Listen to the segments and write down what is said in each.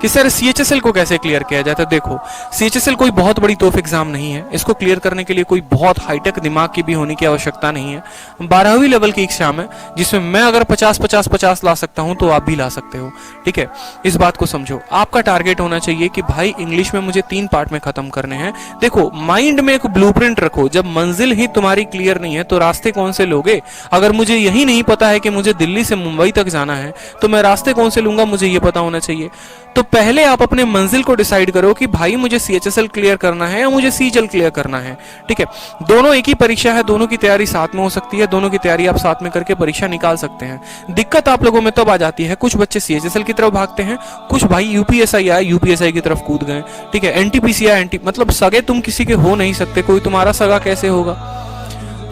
कि sir CHSL को कैसे क्लियर किया जाता है। देखो, सीएचएसएल कोई बहुत बड़ी तोफ एग्जाम नहीं है। इसको क्लियर करने के लिए कोई बहुत हाईटेक दिमाग की भी होने की आवश्यकता नहीं है। 12वीं लेवल की एग्जाम है, जिसमें मैं अगर 50-50-50 ला सकता हूं तो आप भी ला सकते हो। ठीक है, इस बात को समझो। आपका टारगेट होना चाहिए कि भाई इंग्लिश में मुझे 3 पार्ट में खत्म करने हैं। देखो, माइंड में एक ब्लूप्रिंट रखो। जब मंजिल ही तुम्हारी क्लियर नहीं है तो रास्ते कौन से लोगे। अगर मुझे यही नहीं पता है कि मुझे दिल्ली से मुंबई तक जाना है तो मैं रास्ते कौन से लूंगा, मुझे ये पता होना चाहिए। तो पहले आप अपने मंजिल को डिसाइड करो कि भाई मुझे सीएचएसएल क्लियर करना है या मुझे सीजीएल क्लियर करना है। ठीक है, दोनों एक ही परीक्षा है, दोनों की तैयारी साथ में हो सकती है, दोनों की तैयारी आप साथ में करके परीक्षा निकाल सकते हैं। दिक्कत आप लोगों में तब आ जाती है, कुछ बच्चे सीएचएसएल की तरफ भागते हैं, कुछ भाई यूपीएसआई आए यूपीएसआई की तरफ कूद गए। ठीक है, एनटीपीसी मतलब सगे तुम किसी के हो नहीं सकते, कोई तुम्हारा सगा कैसे होगा।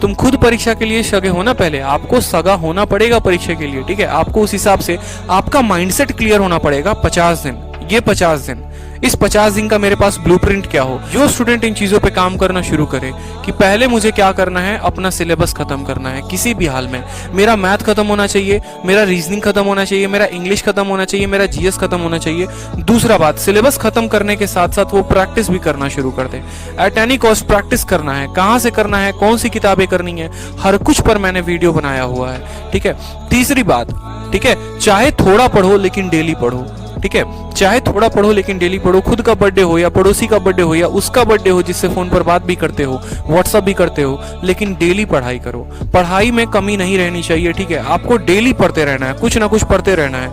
तुम खुद परीक्षा के लिए सगे हो ना, पहले आपको सगा होना पड़ेगा परीक्षा के लिए। ठीक है, आपको उस हिसाब से आपका माइंडसेट क्लियर होना पड़ेगा। 50 दिन, ये 50 दिन, इस 50 दिन का मेरे पास ब्लूप्रिंट क्या हो। जो स्टूडेंट इन चीजों पे काम करना शुरू करे कि पहले मुझे क्या करना है, अपना सिलेबस खत्म करना है किसी भी हाल में। मेरा मैथ खत्म होना चाहिए, मेरा रीजनिंग खत्म होना चाहिए, मेरा इंग्लिश खत्म होना चाहिए, मेरा जीएस खत्म होना चाहिए। दूसरा बात, सिलेबस खत्म करने के साथ साथ वो प्रैक्टिस भी करना शुरू कर दे। एट एनी कॉस्ट प्रैक्टिस करना है। कहां से करना है, कौन सी किताबें करनी है, हर कुछ पर मैंने वीडियो बनाया हुआ है। ठीक है, तीसरी बात, ठीक है, चाहे थोड़ा पढ़ो लेकिन डेली पढ़ो। ठीक है, चाहे थोड़ा पढ़ो लेकिन डेली पढ़ो। खुद का बर्थडे हो या पड़ोसी का बर्थडे हो या उसका बर्थडे हो जिससे फोन पर बात भी करते हो, व्हाट्सएप भी करते हो, लेकिन डेली पढ़ाई करो। पढ़ाई में कमी नहीं रहनी चाहिए। ठीक है, आपको डेली पढ़ते रहना है, कुछ ना कुछ पढ़ते रहना है।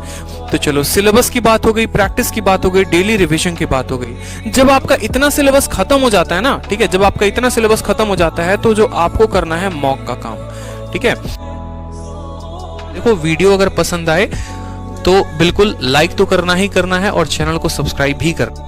तो चलो, सिलेबस की बात हो गई, प्रैक्टिस की बात हो गई, डेली रिविजन की बात हो गई। जब आपका इतना सिलेबस खत्म हो जाता है ना, ठीक है, जब आपका इतना सिलेबस खत्म हो जाता है तो जो आपको करना है मॉक का काम। ठीक है, देखो, वीडियो अगर पसंद आए तो बिल्कुल लाइक तो करना ही करना है और चैनल को सब्सक्राइब भी करना।